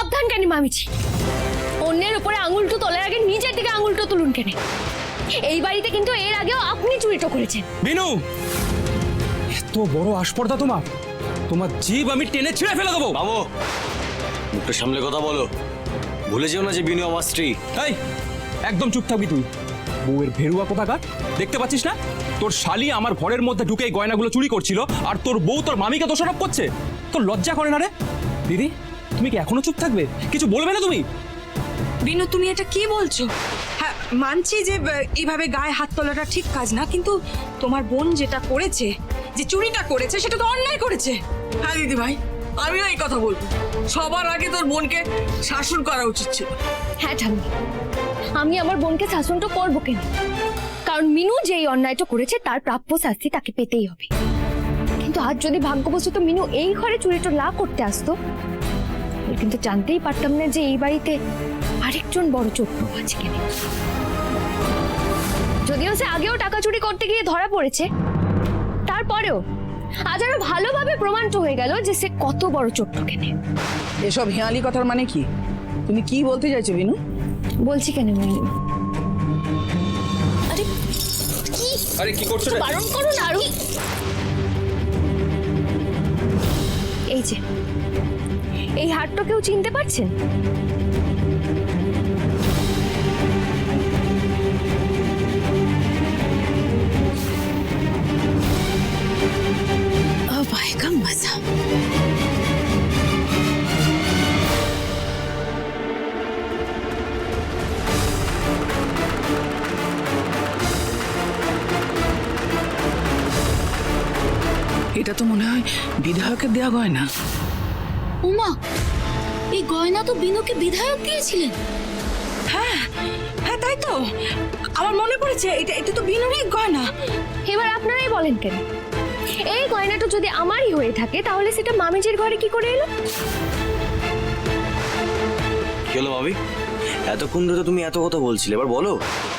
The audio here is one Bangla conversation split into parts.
সাবধান কেন মামিজি, অন্যের উপরে আঙুলটো তোলার আগে নিজের দিকে আঙুলটো তুলুন কেন। এই বাড়িতে কিন্তু এর আগেও আপনি চুরিটা করেছেন। বিনু, এত বড় আস্পর্ধা তোমার, তোমার জিভ আমি টেনে ছিঁড়ে ফেলে দেবো। বাবু, মুখটা সামলে কথা বলো। ভুলে যেও না যে বিনু আমার স্ত্রী। এই, একদম চুপ থাকবি তুই। বউয়ের ভেরুয়া কোথাকার, দেখতে পাচ্ছিস না তোর শালি আমার ঘরের মধ্যে ঢুকে এই গয়নাগুলো চুরি করছিল, আর তোর বউ তোর মামিকে দোষারোপ করছে। তোর লজ্জা করে না রে? দিদি, তুমি কি এখনো চুপ থাকবে? কিছু বলবে না তুমি? বিনু, তুমি এটা কি বলছো? হ্যাঁ, মানছি যে এইভাবে গায়ে হাত তোলাটা ঠিক কাজ না, কিন্তু তোমার বোন যেটা করেছে, যে চুরিটা করেছে, সেটা তো অন্যায় করেছে। হ্যাঁ দিদি ভাই, আমিও এই কথা বলবো। সবার আগে তোর বোনকে শাসন করা উচিত ছিল। হ্যাঁ ঠাম্মি, আমি আমার বোনকে শাসনটা করবো কেন? কারণ মিনু যেই অন্যায়টা করেছে তার প্রাপ্য শাস্তি তাকে পেতেই হবে। কিন্তু আজ যদি ভাগ্যবশত মিনু এই ঘরে চুরিটা না করতে আসতো, কিন্তু জানতেই পারতাম না যে এই বাড়িতে আরেকজন বড় চোট্ট আছে কেন। যদিও সে আগেও টাকা চুরি করতে গিয়ে ধরা পড়েছে, তারপরেও আজ আরো ভালোভাবে প্রমাণিত হয়ে গেল যে সে কত বড় চোট্ট কেন। এসব হেঁয়ালি কথার মানে কি? তুমি কি বলতে চাইছো বিনু? বলছি কেন মিনু? আরে কি করছো? বারণ করুন আরো। এই যে এই হাটটা কেউ চিনতে পারছেন? বাইকাম মজা। এটা তো মনে হয় বিধায়কের দেয়া গয়না। উমা, এই গয়না তো বিনুকে বিধায়ক দিয়েছিলেন। হ্যাঁ হ্যাঁ, তাই তো আমার মনে পড়েছে, এটা এটা তো বিনুরই গয়না। এবার আপনারাই বলেন কেন, এই গয়নাটা যদি আমারই হয়ে থাকে তাহলে সেটা মামিজির ঘরে কি করে এলো? কি হলো ভাবি? এতক্ষণ ধরে তুমি এত কথা বলছিলে, এবার বলো,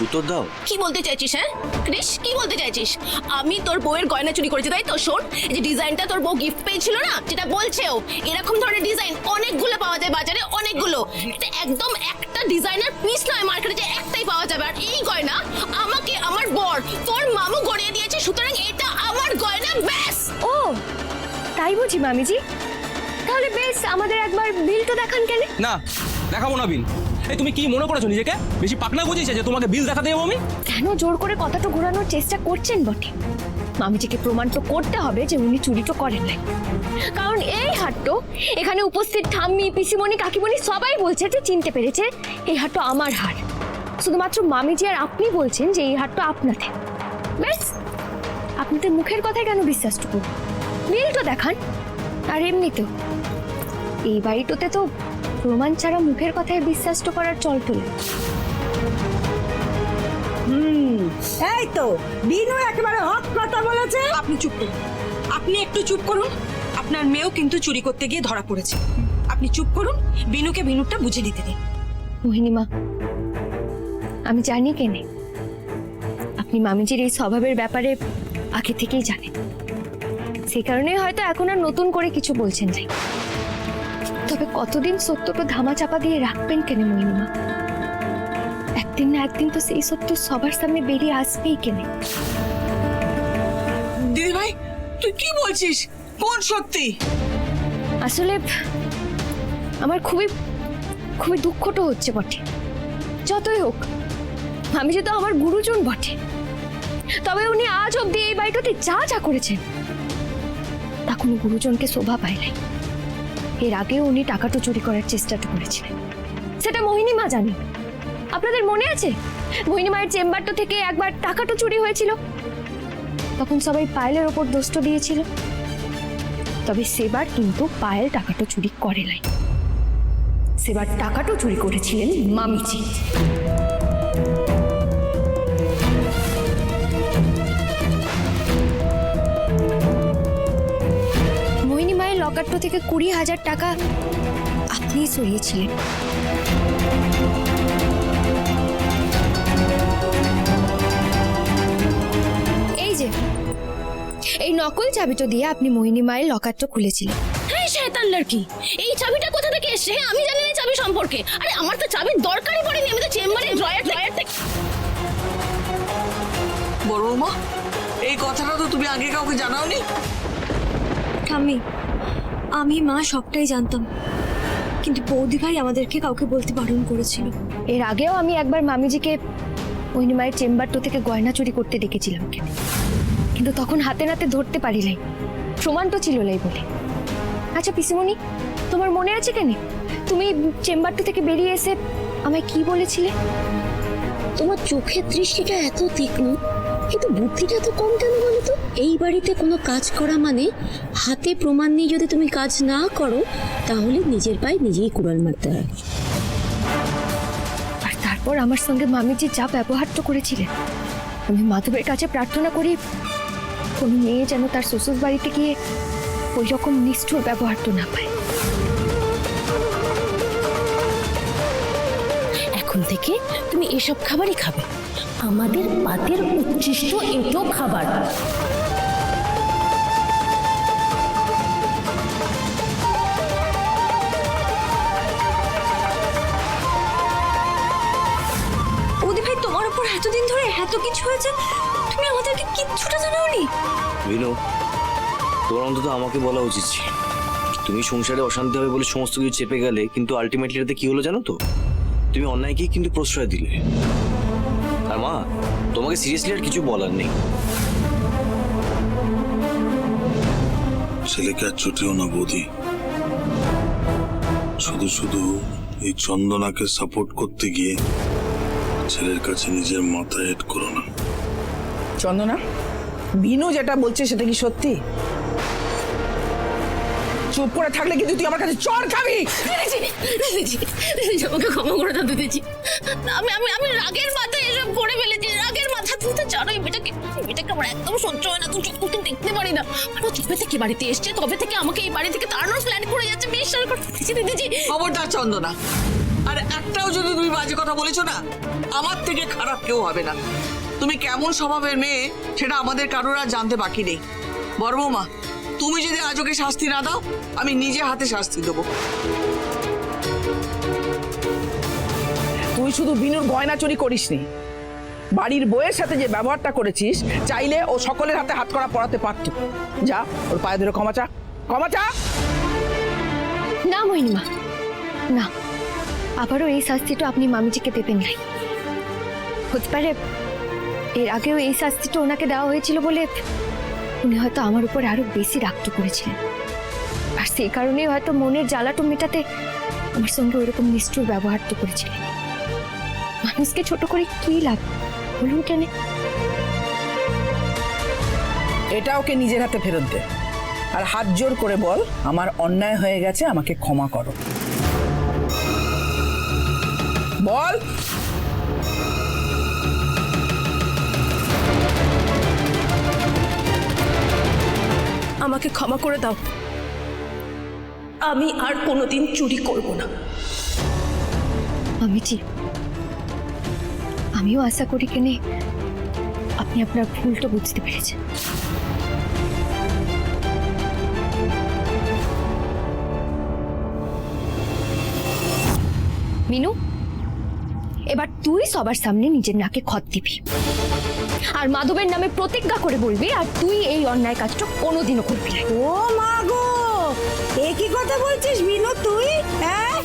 উত্তর দাও। কি বলতে চাইছিস? হ্যাঁ ক্রিস, কি বলতে চাইছিস? আমি তোর বউয়ের গয়না চুরি করেছি, তাই তো? শোন, এই যে ডিজাইনটা তোর বউ গিফট পেয়েছিল না, যেটা বলছেও, এরকম ধরনের ডিজাইন অনেকগুলো পাওয়া যায় বাজারে, অনেকগুলো। এটা একদম একটা ডিজাইনার পিস নয়, মার্কেটে যে একটাই পাওয়া যাবে। আর এই গয়না আমাকে আমার বর তোর মামু গড়িয়ে দিয়েছে, সুতরাং এটা আমার গয়না, ব্যাস। ও তাই বুঝি মামিজি? তাহলে বেশ, আমাদের একবার বিলটা দেখান কেন? না, দেখাবো না বিল। এই তুমি কি মনে করেছো নিজেকে? বেশি পাকনা বুঝিয়েছে যে তোমাকে বিল দেখাতে যাবো আমি? কেন জোর করে কথাটা ঘোরানোর চেষ্টা করছেন বটে? মামিজিকে প্রমাণ তো করতে হবে যে উনি চুরি তো করেন নাই। কারণ এই হাটটো এখানে উপস্থিত ঠাম্মি, পিসিমণি, কাকিমণি সবাই বলছে যে চিনতে পেরেছে এই হাটটো আমার হার। শুধুমাত্র মামিজি আর আপনি বলছেন যে এই হাটটো আপনাদের। ব্যাস, আপনাদের মুখের কথায় কেন বিশ্বাসটা করব? বিলটা দেখান। আর এমনিতেও এই বাড়িটাতে তো প্রমাণ ছাড়া মুখের কথায় বিশ্বাসটা করার চল তোলে। এই তো বিনু একেবারে হক কথা বলেছে। আপনি চুপ করুন, আপনি একটু চুপ করুন। আপনার মেয়েও কিন্তু চুরি করতে গিয়ে ধরা পড়েছে। আপনি চুপ করুন, বিনুকে বিনুটা বুঝে দিতে দিন। মোহিনীমা, আমি জানি কেনে আপনি মামিজির এই স্বভাবের ব্যাপারে আগে থেকেই জানেন। সে কারণে হয়তো এখন আর নতুন করে কিছু বলছেন না। তবে কতদিন সত্যটা ধামাচাপা দিয়ে রাখবেন কেন মোহিনীমা? একদিন না একদিন তো সেই সত্য সবার সামনে বেরিয়ে আসবেই কেন। দিদি ভাই, তুই কি বলছিস? কোন সত্যি? আসলে আমার খুবই খুবই দুঃখটা হচ্ছে বটে। যতই হোক মামিজি তো আমার গুরুজন বটে। তবে উনি আজ অব্দি এই বাড়িটাতে যা যা করেছেন তা কোনো গুরুজনকে শোভা পায় নাই। এর আগেও উনি টাকাটা চুরি করার চেষ্টাটা করেছিলেন, সেটা মোহিনীমা জানে। আপনাদের মনে আছে মোহিনীমায়ের চেম্বারটা থেকে একবার টাকাটা চুরি হয়েছিল? তখন সবাই পায়েলের ওপর দোষটা দিয়েছিল। তবে সেবার কিন্তু পায়েল টাকাটা চুরি করে নাই, সেবার টাকাটা চুরি করেছিলেন মামিজি। মোহিনীমায়ের লকারটা থেকে 20,000 টাকা আপনি সরিয়েছিলেন। এই যে এই নকল চাবিটা দিয়ে আপনি মোহিনী মায়ের লকারটা খুলেছিলেন। হ্যাঁ শয়তান লড়কি, এই চাবিটা কোথা থেকে এসেছে? হ্যাঁ, আমি জানি না এই চাবি সম্পর্কে। আরে আমার তো চাবির দরকারই পড়েনি, আমি তো চেম্বারে ড্রয়ার থেকে। বড় মা, এই কথাটা তো তুমি আগে কাউকে জানাওনি। আমি মা সবটাই জানতাম, কিন্তু বৌদি ভাই আমাদেরকে কাউকে বলতে বারণ করেছিল। এর আগেও আমি একবার মামিজিকে ওই মায়ের চেম্বারটা থেকে গয়না চুরি করতে ডেকেছিলাম, কিন্তু তখন হাতে নাতে ধরতে পারি নাই, প্রমাণ তো ছিল নাই বলে। আচ্ছা পিসিমণি, তোমার মনে আছে কেন তুমি চেম্বারটা থেকে বেরিয়ে এসে আমায় কি বলেছিলে? তোমার চোখের দৃষ্টিটা এত তীক্ষ্ণ, কিন্তু বুদ্ধিটা তো কম কেন বলো তো? এই বাড়িতে কোনো কাজ করা মানে হাতে প্রমাণ নিয়ে যদি তুমি কাজ না করো তাহলে নিজের পায়ে নিজেই কুড়াল মারতে হয়। আর তারপর আমার সঙ্গে মামিজি যা ব্যবহারটা করেছিলেন, আমি মাধবের কাছে প্রার্থনা করি কোনো মেয়ে যেন তার শ্বশুর বাড়িতে গিয়ে ওই রকম নিষ্ঠুর ব্যবহারটা না পায়। এখন থেকে তুমি এসব খাবারই খাবে, আমাদের পাতের উচ্ছিষ্ট এটো খাবার। বৌদি ভাই, তোমার উপর এতদিন ধরে এত কিছু হয়েছে, তুমি আমাদেরকে কিচ্ছুটা জানাওনি? বিনু, তোমার অন্তত আমাকে বলা উচিত ছিল। তুমি সংসারে অশান্তি হবে বলে সমস্ত কিছু চেপে গেলে, কিন্তু আলটিমেটলি এটাতে কি হলো জানো তো? তুমি অন্যায়কেই কিন্তু প্রশ্রয় দিলে। আর মা, তোমাকে সিরিয়াসলি আর কিছু বলার নেই। ছেলেকে আর ছুটিও না বৌদি, শুধু শুধু এই চন্দনাকে সাপোর্ট করতে গিয়ে ছেলের কাছে নিজের মাথা হেড করো না। চন্দনা, বিনু যেটা বলছে সেটা কি সত্যি? চুপ করে থাকলে কিন্তু তুই আমার কাছে চড় খাবি। আমাকে ক্ষমা করে দাও দিদিজি, আমি আমি আমি রাগের মাথায় এসব করে ফেলেছি, রাগের মাথা। তুমি তো জানো এই মেয়েটাকে আমার একদম সহ্য হয় না, তুমি চোখ মুখে দেখতে পারি না। আর ও তবে থেকে বাড়িতে এসছে, তবে থেকে আমাকে এই বাড়ি থেকে তাড়ানোর প্ল্যান করে যাচ্ছে, বিশ্বাস করতেছি দিদিজি। খবরদার চন্দনা, আর একটাও যদি তুমি বাজে কথা বলেছো না, আমার থেকে খারাপ কেউ হবে না। তুমি কেমন স্বভাবের মেয়ে সেটা আমাদের কারোর আর জানতে বাকি নেই। বড় বৌমা, তুমি যদি আজ ওকে শাস্তি না দাও, আমি নিজে হাতে শাস্তি দেবো। তুই শুধু বিনুর গয়না চুরি করিসনি, বাড়ির বউয়ের সাথে যে ব্যবহারটা করেছিস, চাইলে ও সকলের হাতে হাত করা পড়াতে পারত। যা, ওর পায়ে ধরে ক্ষমা চা, ক্ষমা চা। না মহিমা, না, আবারও এই শাস্তিটা আপনি মামিজিকে দেবেন নাই। হতে পারে এর আগেও এই শাস্তিটা ওনাকে দেওয়া হয়েছিল বলে উনি হয়তো আমার উপর আরো বেশি রাগ করেছিলেন, আর সেই কারণেই হয়তো মনের জ্বালাটা মেটাতে আমার সঙ্গে ওইরকম নিষ্ঠুর ব্যবহার তো করেছিলেন। মানুষকে ছোট করে কি লাভ বলুন কেন? এটা ওকে নিজের হাতে ফেরত দে, আর হাত জোর করে বল আমার অন্যায় হয়ে গেছে, আমাকে ক্ষমা করো। বল। আমাকে ক্ষমা করে দাও, আমি আর কোনোদিন চুরি করব না। আমিও আশা করি কেনে আপনি আপনার ভুলটা বুঝতে পেরেছেন। মিনু, এবার তুই সবার সামনে নিজের নাকে খত দিবি আর মাধবের নামে প্রতিজ্ঞা করে বলবি, আর তুই এই অন্যায় কাজটা কোনোদিনও করবি না। ও মা গো, এ কি কথা বলছিস বিনু তুই? হ্যাঁ,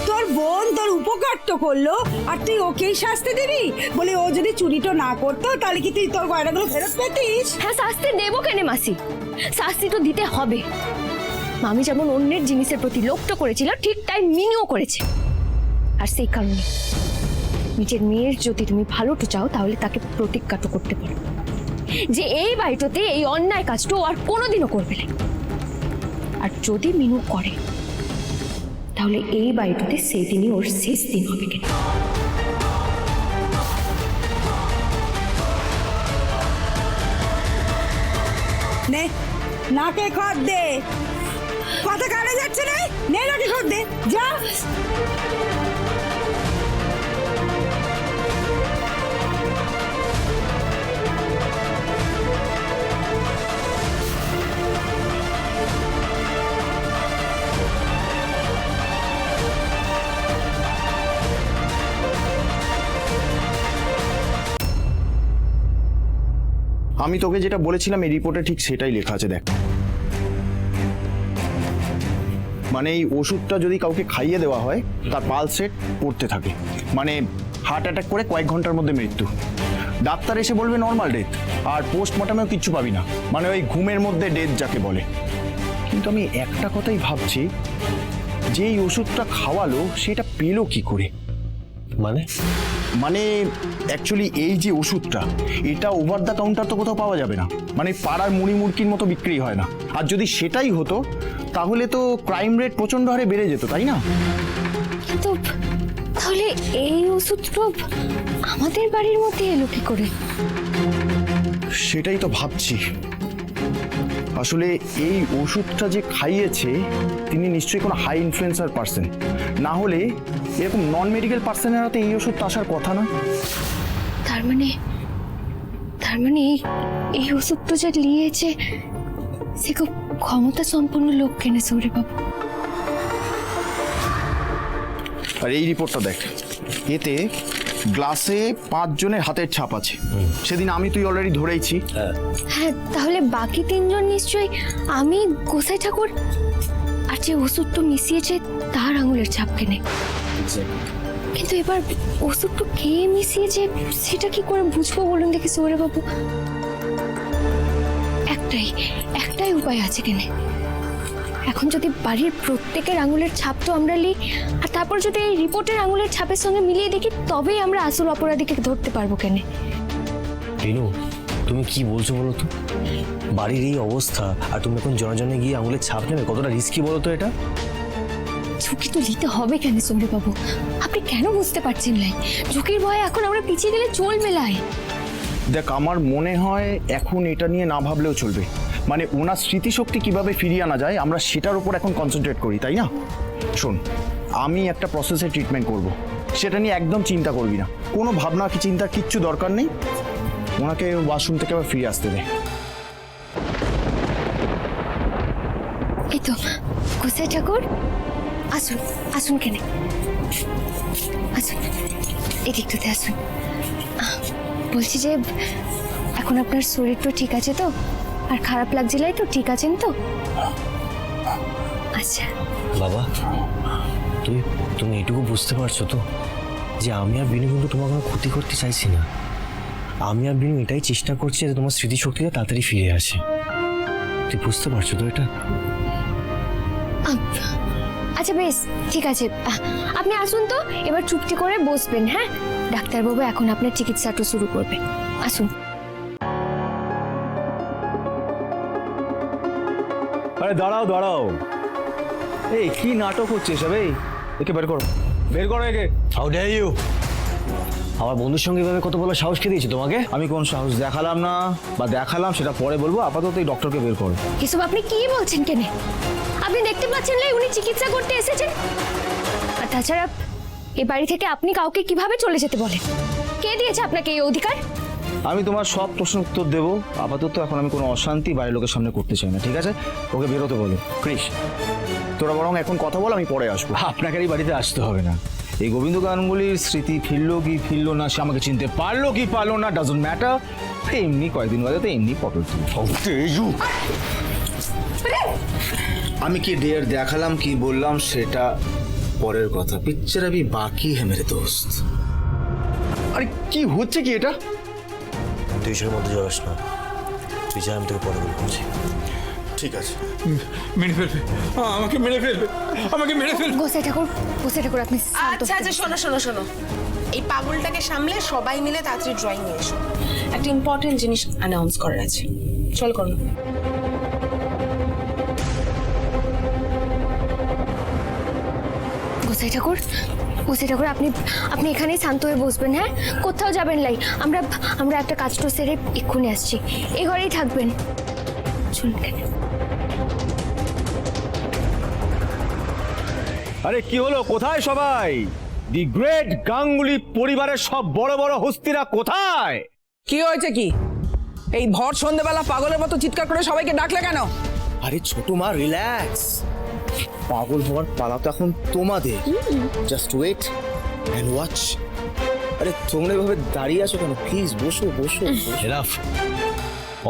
তোর বোন তোর উপকার তো করলো, আর তুই ওকেই শাস্তি দিবি? বলে ও যদি চুরিটা না করতো তাহলে কি তুই তোর গয়নাগুলো ফেরত পেতিস? হ্যাঁ, শাস্তি দেবো কেন মাসি, শাস্তি তো দিতে হবে। মামি যেমন অন্যের জিনিসের প্রতি লোভটা করেছিল, ঠিক তাই মিনুও করেছে। আর সেই কারণে নিজের মেয়ের যদি তুমি ভালোটা চাও, তাহলে তাকে প্রতিজ্ঞাটা করতে পারো যে এই বাড়িটাতে এই অন্যায় কাজটা আর কোনোদিনও করবে না। আর যদি মিনু করে, তাহলে এই বাড়িটাতে সেই দিনই ওর শেষ দিন হবে কেন। নে নাকে খত দে, কথা কানে যাচ্ছে রে, নে নাকে খত দে, যা। আমি তোকে যেটা বলেছিলাম এই রিপোর্টে ঠিক সেটাই লেখা আছে, দেখ। মানে এই ওষুধটা যদি কাউকে খাইয়ে দেওয়া হয় তার পালস রেট পড়তে থাকে, মানে হার্ট অ্যাটাক করে কয়েক ঘন্টার মধ্যে মৃত্যু। ডাক্তার এসে বলবে নর্মাল ডেথ, আর পোস্টমর্টমেও কিচ্ছু পাবি না, মানে ওই ঘুমের মধ্যে ডেথ যাকে বলে। কিন্তু আমি একটা কথাই ভাবছি, যে এই ওষুধটা খাওয়ালো সেটা পেলো কি করে? মানে অ্যাকচুয়ালি এই যে ওষুধটা, এটা ওভার দ্য কাউন্টার তো কোথাও পাওয়া যাবে না, মানে পাড়ার মুড়ি মুড়কির মতো বিক্রি হয় না। আর যদি সেটাই হতো তাহলে তো ক্রাইম রেট প্রচন্ড হারে বেড়ে যেত, তাই না? কিন্তু তাহলে এই ওষুধটা আমাদের বাড়ির মধ্যে এলো কি করে? সেটাই তো ভাবছি। আসলে এই ওষুধটা যে খাইয়েছে তিনি নিশ্চয়ই কোনো হাই ইনফ্লুয়েন্সার পার্সন, না হলে এরকম নন মেডিকেল পার্সনের হাতে এই ওষুধটা আসার কথা না। তার মানে এই ওষুধটা যে নিয়েছে সে খুব ক্ষমতা সম্পন্ন লোক কেনে সৌরে বাবু। আর এই রিপোর্টটা দেখ, এতে গ্লাসে 5 জনের হাতের ছাপ আছে। সেদিন আমি তুই অলরেডি ধরেইছি। হ্যাঁ, তাহলে বাকি 3 জন নিশ্চয়ই আমি, গোসাই ঠাকুর আর যে ওষুধটা মিশিয়েছে তার আঙুলের ছাপ কেনে। কিন্তু এবার ওষুধটা কে মিশিয়েছে সেটা কি করে বুঝবো বলুন দেখি সৌরে বাবু? একটাই উপায় আছে কেনে। এখন যদি বাড়ির প্রত্যেকের আঙুলের ছাপ তো আমরা নিই, আর তারপর যদি এই রিপোর্টের আঙুলের ছাপের সঙ্গে মিলিয়ে দেখি, তবেই আমরা আসল অপরাধীকে ধরতে পারবো কেনে। রিনু, তুমি কি বলছো বলো তো? বাড়ির এই অবস্থা আর তুমি এখন জনজনে গিয়ে আঙুলের ছাপ নেবে, কতটা রিস্কি বলো তো এটা? ঝুঁকি তো নিতে হবে কেন সৌরে বাবু? আপনি কেন বুঝতে পারছেন লাই? ঝুঁকির ভয়ে এখন আমরা পিছিয়ে গেলে চলবে লাই। দেখ, আমার মনে হয় এখন এটা নিয়ে না ভাবলেও চলবে। মানে ওনার স্মৃতিশক্তি কিভাবে ফিরিয়ে আনা যায় আমরা সেটার উপর এখন কনসেন্ট্রেট করি, তাই না? শোন, আমি একটা প্রসেসে ট্রিটমেন্ট করব, সেটা নিয়ে একদম চিন্তা করবি না, কোনো ভাবনা কি চিন্তার কিচ্ছু দরকার নেই। ওনাকে ওয়াশরুম থেকে আবার ফিরে আসতে দে। এই তো গোসাই ঠাকুর, আসুন আসুন কেনে, আসুন এদিকটাতে আসুন। বলছি যে এখন আপনার শরীর তো ঠিক আছে তো, আর খারাপ লাগছিলাই তো, ঠিক আছেন তো? আচ্ছা বাবা, তুমি এটুকু বুঝতে পারছো তো যে আমি আর বিনু কিন্তু তোমার কোনো ক্ষতি করতে চাইছি না। আমি আর বিনু এটাই চেষ্টা করছি যে তোমার স্মৃতিশক্তিটা তাড়াতাড়ি ফিরে আসে। তুই বুঝতে পারছো তো এটা? আচ্ছা বেশ, ঠিক আছে, আপনি আসুন তো, এবার চুপটি করে বসবেন। হ্যাঁ, ডাক্তারবাবু এখন আপনার চিকিৎসাটা শুরু করবে, আসুন। আরে দাঁড়াও, এই কি নাটক হচ্ছে এসব? একে বের করো একে। How dare you! আমার বন্ধুর সঙ্গে এভাবে কত বড় সাহস কে দিয়েছে তোমাকে? আমি কোন সাহস দেখালাম না বা দেখালাম সেটা পরে বলবো, আপাতত এই ডক্টরকে বের করো। এসব আপনি কি বলছেন কেনে? আপনি দেখতে পাচ্ছেন না উনি চিকিৎসা করতে এসেছেন? আর তাছাড়া এই বাড়ি থেকে আপনি কাউকে কিভাবে চলে যেতে বলেন? কে দিয়েছে আপনাকে এই অধিকার? আমি তোমার সব প্রশ্নের উত্তর দেবো। আপাতত এখন আমি কোনো অশান্তি বাড়ির লোকের সামনে করতে চাই না, ঠিক আছে? ওকে বেরোতে বলো। ক্রিস, তোরা বরং এখন কথা বল, আমি পরে আসবো। আপনাকে এই বাড়িতে আসতে হবে না। এই গোবিন্দ গাঙ্গুলির স্মৃতি ফিরলো কি ফিরলো না, সে আমাকে চিনতে পারলো কি পারলো না, ডাজন্ট ম্যাটার। এমনি কয়েকদিন বাদে তো এমনি পটল আমি কি ডেয়ার দেখালাম কি বললাম সেটা পরের কথা। পিকচার আবি বাকি হ্যাঁ মেরে দোস্ত। আরে কি হচ্ছে কি এটা? তুই এসবের মধ্যে জড়াস না, তুই যা, আমি তোকে পরে বলছি। ঠিক আছে। মেরে ফেলবে আমাকে মেরে ফেলবে। গোসাই ঠাকুর আপনি শান্ত আচ্ছা শোনো, এই পাগলটাকে সামলে সবাই মিলে তাড়াতাড়ি ড্রয়িং নিয়ে এসো। একটা ইম্পর্টেন্ট জিনিস অ্যানাউন্স করার আছে, চল করো। গোসাই ঠাকুর আপনি এখানেই শান্ত হয়ে বসবেন। হ্যাঁ, কোথাও যাবেন লাই, আমরা একটা কাজটা সেরে এক্ষুনি আসছি, এই ঘরেই থাকবেন। চলুন। আরে কি হলো, কোথায় সবাই? দি গ্রেট গাঙ্গুলি পরিবারের সব বড় বড় হস্তিরা কোথায়? কি হয়েছে কি? এই ভর সন্ধ্যেবেলা পাগলের মতো চিৎকার করে সবাইকে ডাকলে কেন? আরে ছোট মা, রিল্যাক্স। পাগল হওয়ার পালা তো এখন তোমাদের। Just wait and watch. আরে তোমরা এভাবে দাঁড়িয়ে আছো কেন? প্লিজ বসো। এনাফ।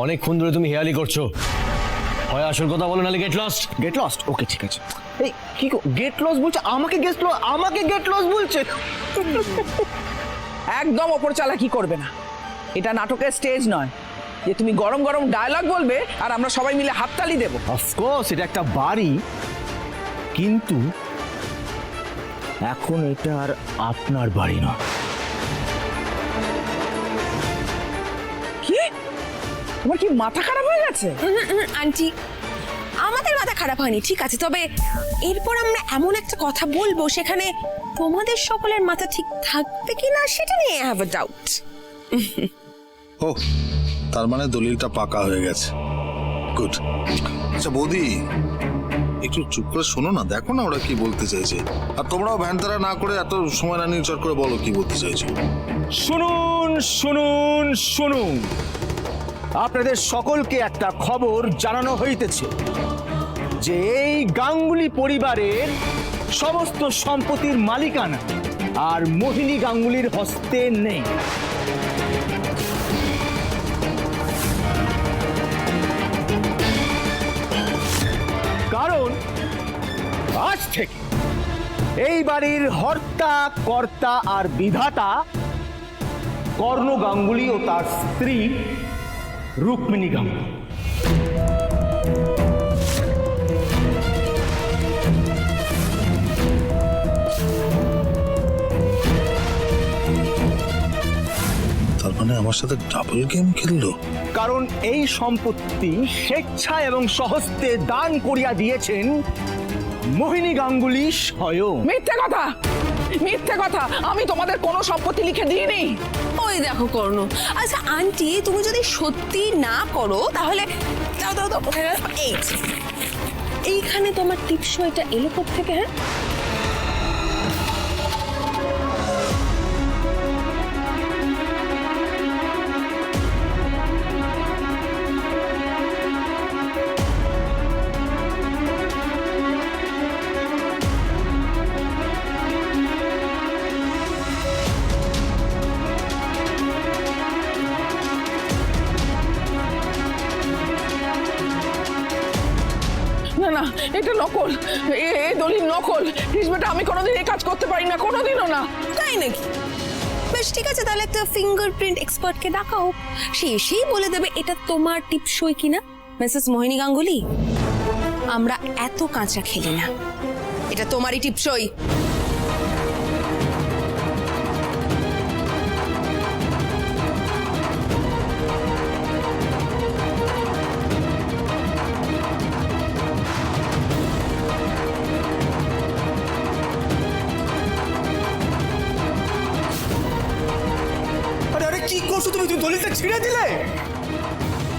অনেকক্ষণ ধরে তুমি হেয়ালি করছো, হয় আসল কথা বলো নাহলে get lost. Get lost? Okay, ঠিক আছে। এই কি গেট লস বলছে? আমাকে গেট লস বলছে? একদম ওপর চালাকি করবে না, এটা নাটকের স্টেজ নয় যে তুমি গরম গরম ডায়লগ বলবে আর আমরা সবাই মিলে হাততালি দেব। অফকোর্স এটা একটা বাড়ি, কিন্তু এখন এটা আর আপনার বাড়ি না। কি তোমার কি মাথা খারাপ হয়ে গেছে? আন্টি, আমাদের মাথা খারাপ হয়নি, ঠিক আছে, তবে এরপর আমরা এমন একটা কথা বলবো সেখানে তোমাদের সকলের মাথা ঠিক থাকবে কিনা সেটা নিয়ে আই হ্যাভ আ ডাউট। ও, তার মানে দলিলটা পাকা হয়ে গেছে। গুড। আচ্ছা বৌদি, একটু চুপ করে শোনো না, দেখো না ওরা কি বলতে চাইছে। আর তোমরাও ভ্যানতারা না করে এত সময় না নিয়ে চট করে বলো কি বলতে চাইছো। শুনুন শুনুন শুনুন, আপনাদের সকলকে একটা খবর জানানো হইতেছে যে এই গাঙ্গুলি পরিবারের সমস্ত সম্পত্তির মালিকানা আর মোহিনী গাঙ্গুলির হস্তে নেই। কারণ আজ থেকে এই বাড়ির হর্তা কর্তা আর বিধাতা কর্ণ গাঙ্গুলি ও তার স্ত্রী রুক্মিণী গাঙ্গুলি। তার মানে আমার সাথে ডাবল গেম খেললো। কারণ এই সম্পত্তি স্বেচ্ছা এবং সহস্তে দান করিয়া দিয়েছেন মোহিনী গাঙ্গুলি স্বয়ং। মিথ্যে কথা, মিথ্যে কথা, আমি তোমাদের কোনো সম্পত্তি লিখে দিইনি। ওই দেখো কর্ণ। আচ্ছা আন্টি, তুমি যদি সত্যি না করো তাহলে দাও দাও দাও, কোথায় গেল? এইখানে তোমার টিপসইটা এলো কোত্থেকে? হ্যাঁ, না না, এটা নকল, এই দলিল নকল। হিসবেটা আমি কোনোদিন এই কাজ করতে পারি না, কোনোদিনও না। তাই নাকি? বেশ, ঠিক আছে, তাহলে একটা ফিঙ্গারপ্রিন্ট এক্সপার্টকে ডাকাও, সে এসেই বলে দেবে এটা তোমার টিপসই কিনা। মিসেস মোহিনী গাঙ্গুলি, আমরা এত কাঁচা খেলি না, এটা তোমারই টিপসই। আরে আরে কি করছো তুমি? তুমি দলিলটা ছিঁড়ে দিলে।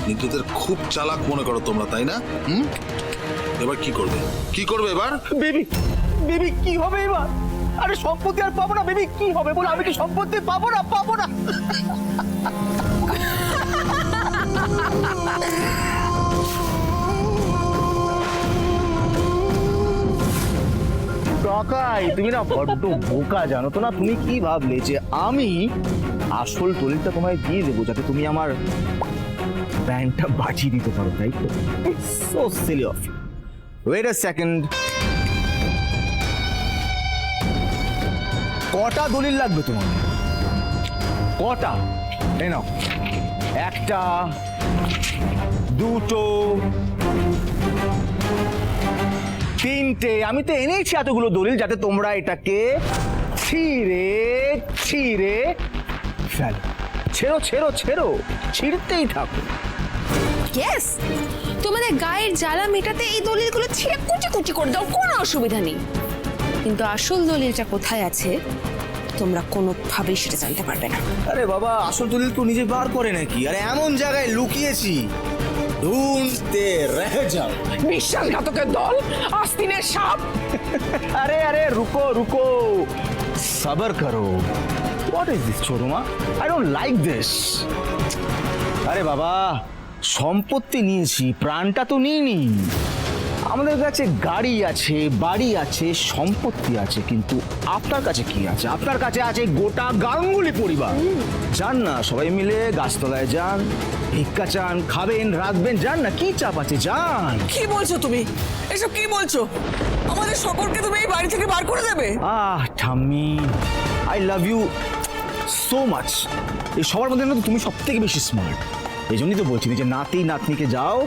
নিজেদের খুব চালাক মনে করো তোমরা, তাই না? এবার কি করবে? কি করবে এবার? বেবি বেবি কি হবে এবার? আরে সম্পত্তি আর পাবো না বেবি, কি হবে বলো? আমি কি সম্পত্তি পাবো না? পাবো না। কাকাই, তুমি না বড্ড বোকা, জানো তো না? তুমি কি ভাবলে যে আমি আসল দলিলটা তোমায় দিয়ে দেবো যাতে তুমি আমার ব্যান্ডটা বাঁচিয়ে দিতে পারো, তাই তো? So silly of you. Wait a second, কটা দলিল লাগবে তোমার? কটা? এই নাও, একটা, দুটো, তিনটে। আমি তো এনেছি এতগুলো দলিল যাতে তোমরা এটাকে ছিঁড়ে ছিঁড়ে ফেলো। ছেড়ো ছেড়ো ছেড়ো, ছিঁড়তেই থাকো। ইয়েস, তোমাদের গায়ের জ্বালা মেটাতে এই দলিলগুলো ছিঁড়ে কুচি কুচি করে দাও, কোনো অসুবিধা নেই। কিন্তু আসল দলিলটা কোথায় আছে তোমরা কোনোভাবেই সেটা জানতে পারবে না। আরে বাবা, আসল দলিল তো নিজে বার করে নাকি? আরে এমন জায়গায় লুকিয়েছি, ঢুঁড়তে রহে যাও। বিশ্বাসঘাতকের দল, আস্তিনের সাপ। अरे अरे रुको रुको, सबर करो। What is this, চোরমা? I don't like this. আরে বাবা, সম্পত্তি নিয়েছি, প্রাণটা তো নিইনি। আমাদের কাছে গাড়ি আছে, বাড়ি আছে, সম্পত্তি আছে, কিন্তু আপনার কাছে কি আছে? আপনার কাছে আছে গোটা গাঙ্গুলি পরিবার। যান না, সবাই মিলে গাছতলায় যান, ভিক্ষা চান, খাবেন, রাখবেন, যান না, কি চাপ আছে, যান। কি বলছো তুমি? এসব কি বলছো? আমাদের সকলকে তুমি এই বাড়ি থেকে বার করে দেবে? ঠাম্মি, I love you so much. এই সবার মধ্যে না তো তুমি সব থেকে বেশি স্মার্ট। এই জন্যই তো বলছি যে নাতি নাতনিকে যাও,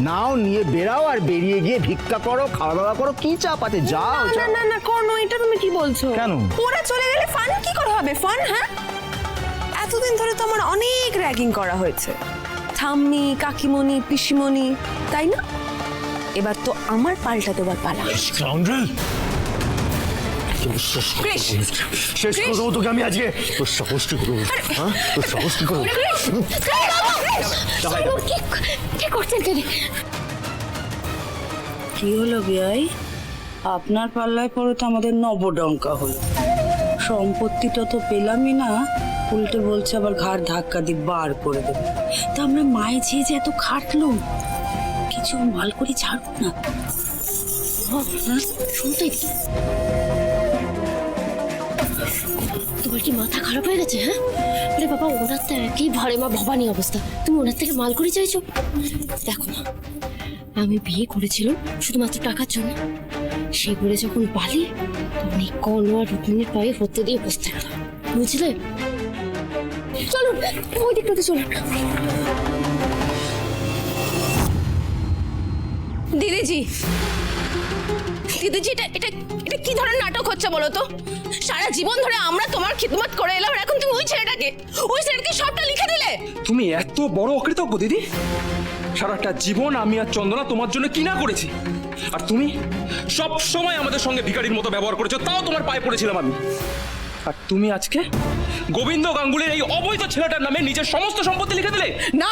নাও, নিয়ে বেরাও, আর বেরিয়ে গিয়ে ভিক্ষা করো, খাওয়া দাওয়া করো, কি চাপ আছে, যাও। না না না কোনো, এটা তুমি কি বলছো? কেন? ওরা চলে গেলে ফান কি করে হবে? ফান, হ্যাঁ? এতদিন ধরে তো আমার অনেক র্যাগিং করা হয়েছে, ঠাম্মি, কাকিমণি, পিসিমণি, তাই না? এবার তো আমার পাল্টা দেবার পালা। শেষ করে দেবো তোকে আমি আজকে। তোর সাহস কি করবো? হ্যাঁ, তোর সাহস কি করবো? কি করছেন তিনি? কি হলো বিয়াই? আপনার পাল্লায় পরে তো আমাদের নবডঙ্কা হলো। সম্পত্তিটা তো পেলামই না, উল্টে বলছে আবার ঘাড় ধাক্কা দিয়ে বার করে দেবে। তা আমরা মায়ে ঝিয়ে যে এত খাটলো, কিছু মাল করে ছাড়বো না? শুনতে তোমার কি মাথা খারাপ হয়ে গেছে? হ্যাঁ, আরে বাবা, ওনার তো একই ভারে মা ভবানী অবস্থা, তুমি ওনার থেকে মাল করে চাইছো? দেখো মা, আমি বিয়ে করেছিলাম শুধুমাত্র টাকার জন্য। সে বলে যখন পালি, তখন এই কর্ণ আর রুক্মিণীর পায়ে হতে দিয়ে বসতে গেলাম, বুঝলে? চলুন ওই দিকটাতে চলুন। দিদিজি, দিদিজি, এটা এটা এটা কি ধরনের নাটক হচ্ছে বলো তো? সারা জীবন ধরে আমরা তোমার খিদমত করে এলাম, আর এখন তুমি ওই ছেলেটাকে সবটা লিখে দিলে? তুমি এত বড় অকৃতজ্ঞ দিদি? সারাটা জীবন আমি আর চন্দনা তোমার জন্য কি না করেছি, আর তুমি সব সময় আমাদের সঙ্গে ভিখারির মতো ব্যবহার করেছো, তাও তোমার পায়ে পড়েছিলাম আমি। আর তুমি আজকে গোবিন্দ গাঙ্গুলির এই অবৈধ ছেলেটার নামে নিজের সমস্ত সম্পত্তি লিখে দিলে? না